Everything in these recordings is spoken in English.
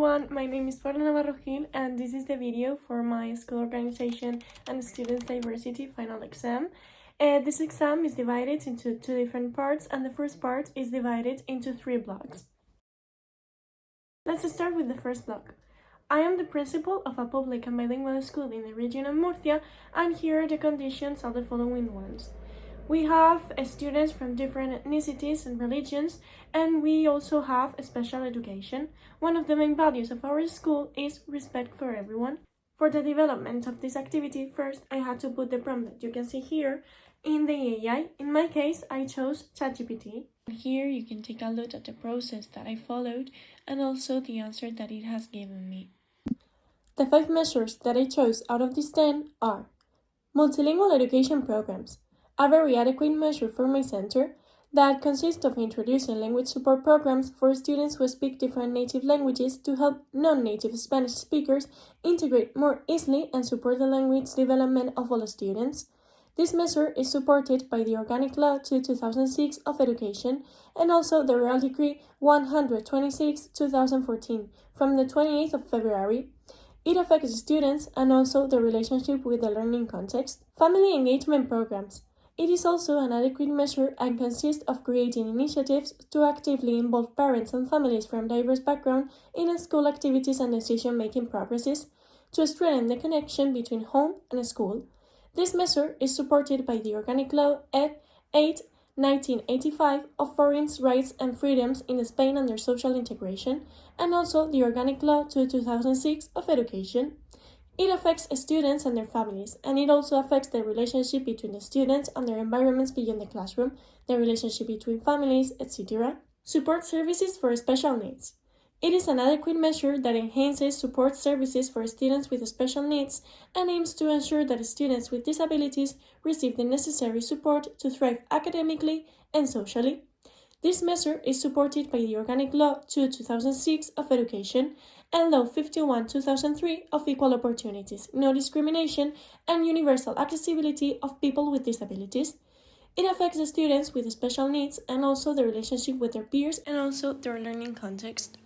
everyone, my name is Paula Navarro and this is the video for my school organization and students diversity final exam. This exam is divided into two different parts, and the first part is divided into 3 blocks. Let's start with the first block. I am the principal of a public and bilingual school in the region of Murcia, and here are the conditions of the following ones. We have students from different ethnicities and religions, and we also have special education. One of the main values of our school is respect for everyone. For the development of this activity, first I had to put the prompt that you can see here in the AI. In my case, I chose ChatGPT. Here you can take a look at the process that I followed and also the answer that it has given me. The 5 measures that I chose out of these 10 are multilingual education programs, a very adequate measure for my center that consists of introducing language support programs for students who speak different native languages to help non-native Spanish speakers integrate more easily and support the language development of all students. This measure is supported by the Organic Law 2006 of Education and also the Royal Decree 126/2014 from the 28th of February. It affects students and also the relationship with the learning context. Family engagement programs. It is also an adequate measure and consists of creating initiatives to actively involve parents and families from diverse backgrounds in school activities and decision-making processes to strengthen the connection between home and school. This measure is supported by the Organic Law 8/1985 of Foreign Rights and Freedoms in Spain under social integration, and also the Organic Law 2006 of Education. It affects students and their families, and it also affects the relationship between the students and their environments beyond the classroom, the relationship between families, etc. Support services for special needs. It is an adequate measure that enhances support services for students with special needs and aims to ensure that students with disabilities receive the necessary support to thrive academically and socially. This measure is supported by the Organic Law 2006 of Education and Law 51/2003 of Equal Opportunities, No Discrimination, and Universal Accessibility of People with Disabilities. It affects the students with special needs and also the relationship with their peers and also their learning context.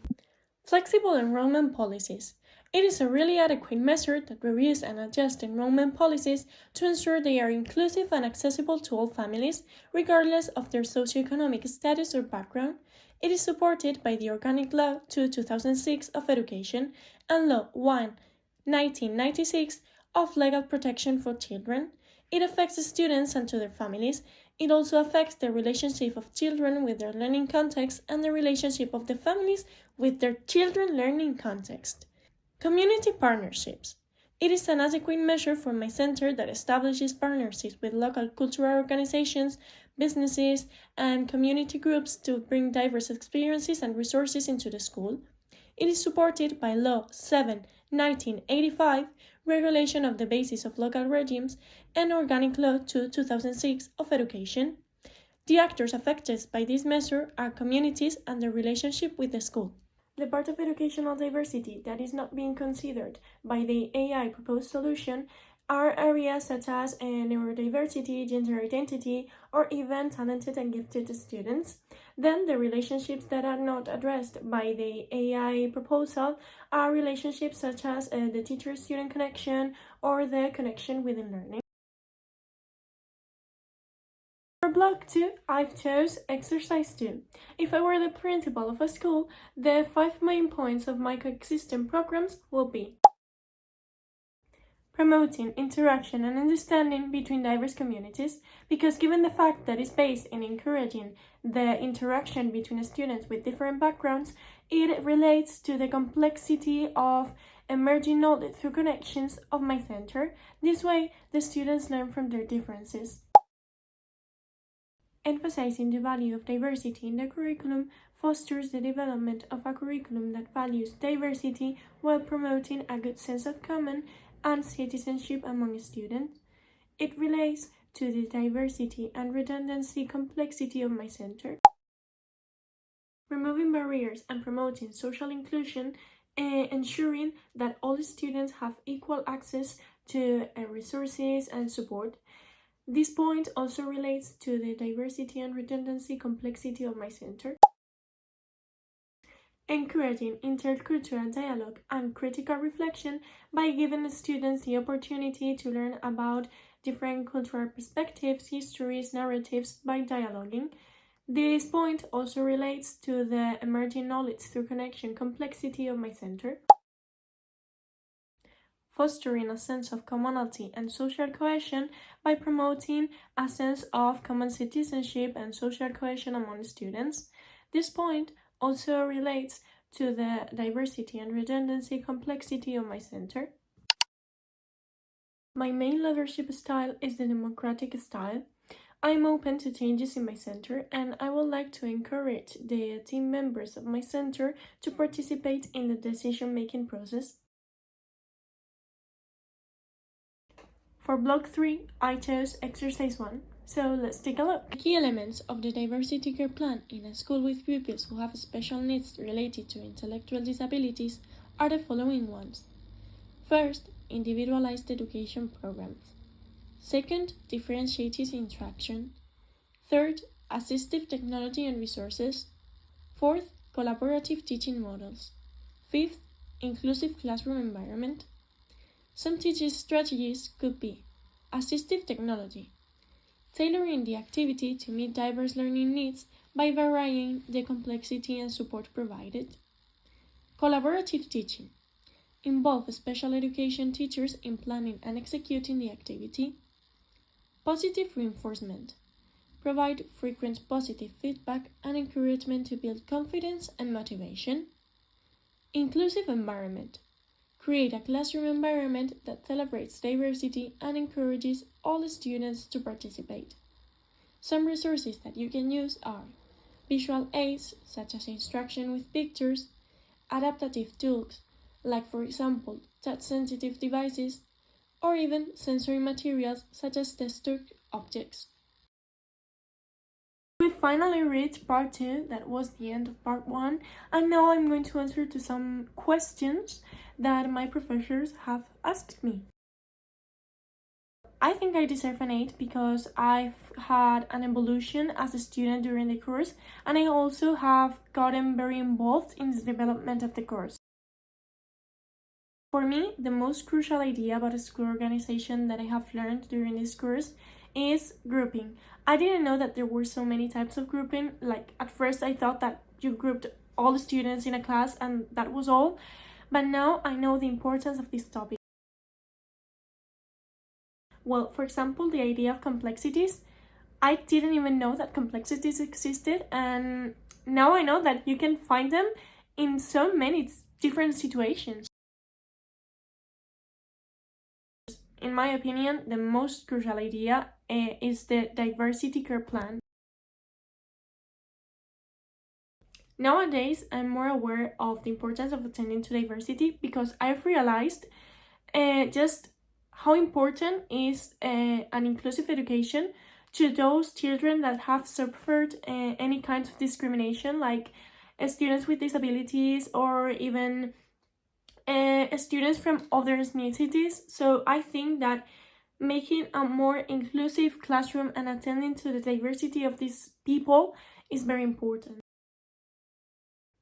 Flexible enrollment policies. It is a really adequate measure that reviews and adjusts enrollment policies to ensure they are inclusive and accessible to all families, regardless of their socioeconomic status or background. It is supported by the Organic Law 2006 of Education and Law 1/1996 of Legal Protection for Children. It affects the students and to their families. It also affects the relationship of children with their learning context and the relationship of the families with their children learning context. Community partnerships. It is an adequate measure for my center that establishes partnerships with local cultural organizations, businesses, and community groups to bring diverse experiences and resources into the school. It is supported by Law 7/1985, Regulation of the Basis of Local Regimes, and Organic Law 2006 of Education. The actors affected by this measure are communities and their relationship with the school. The part of educational diversity that is not being considered by the AI proposed solution are areas such as neurodiversity, gender identity, or even talented and gifted students. Then the relationships that are not addressed by the AI proposal are relationships such as the teacher-student connection or the connection within learning. For Block 2, I've chose Exercise 2. If I were the principal of a school, the 5 main points of my coexistent programs will be promoting interaction and understanding between diverse communities, because given the fact that it's based in encouraging the interaction between students with different backgrounds, it relates to the complexity of emerging knowledge through connections of my center. This way, the students learn from their differences. Emphasizing the value of diversity in the curriculum fosters the development of a curriculum that values diversity while promoting a good sense of common and citizenship among students. It relates to the diversity and redundancy complexity of my center. Removing barriers and promoting social inclusion, ensuring that all students have equal access to resources and support. This point also relates to the diversity and redundancy complexity of my center. encouraging intercultural dialogue and critical reflection by giving students the opportunity to learn about different cultural perspectives, histories, narratives by dialoguing. This point also relates to the emerging knowledge through connection complexity of my center, fostering a sense of commonality and social cohesion by promoting a sense of common citizenship and social cohesion among students. This point also relates to the diversity and redundancy complexity of my center. My main leadership style is the democratic style. I'm open to changes in my center, and I would like to encourage the team members of my center to participate in the decision-making process. For block 3, I chose exercise 1, so let's take a look. The key elements of the diversity care plan in a school with pupils who have special needs related to intellectual disabilities are the following ones. First, individualized education programs. Second, differentiated instruction. Third, assistive technology and resources. Fourth, collaborative teaching models. Fifth, inclusive classroom environment. Some teaching strategies could be assistive technology, tailoring the activity to meet diverse learning needs by varying the complexity and support provided. Collaborative teaching, involve special education teachers in planning and executing the activity. Positive reinforcement, provide frequent positive feedback and encouragement to build confidence and motivation. Inclusive environment, create a classroom environment that celebrates diversity and encourages all students to participate. Some resources that you can use are visual aids, such as instruction with pictures, adaptive tools, like for example, touch-sensitive devices, or even sensory materials such as textured objects. We finally reached part 2, that was the end of part 1, and now I'm going to answer to some questions that my professors have asked me. I think I deserve an 8 because I've had an evolution as a student during the course, and I also have gotten very involved in the development of the course. For me, the most crucial idea about a school organization that I have learned during this course is grouping. I didn't know that there were so many types of grouping. Like, at first I thought that you grouped all the students in a class and that was all, but now I know the importance of this topic. Well, for example, the idea of complexities. I didn't even know that complexities existed, and now I know that you can find them in so many different situations. In my opinion, the most crucial idea is the diversity care plan. Nowadays, I'm more aware of the importance of attending to diversity because I've realized just how important is an inclusive education to those children that have suffered any kind of discrimination, like students with disabilities or even students from other ethnicities. So I think that making a more inclusive classroom and attending to the diversity of these people is very important.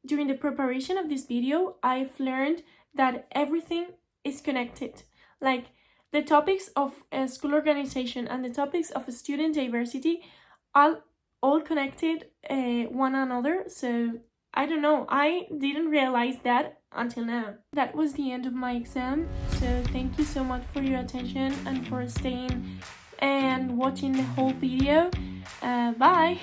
During the preparation of this video, I've learned that everything is connected. Like, the topics of school organization and the topics of student diversity are all connected one another. So I don't know, I didn't realize that until now. That was the end of my exam, so thank you so much for your attention and for staying and watching the whole video. Bye!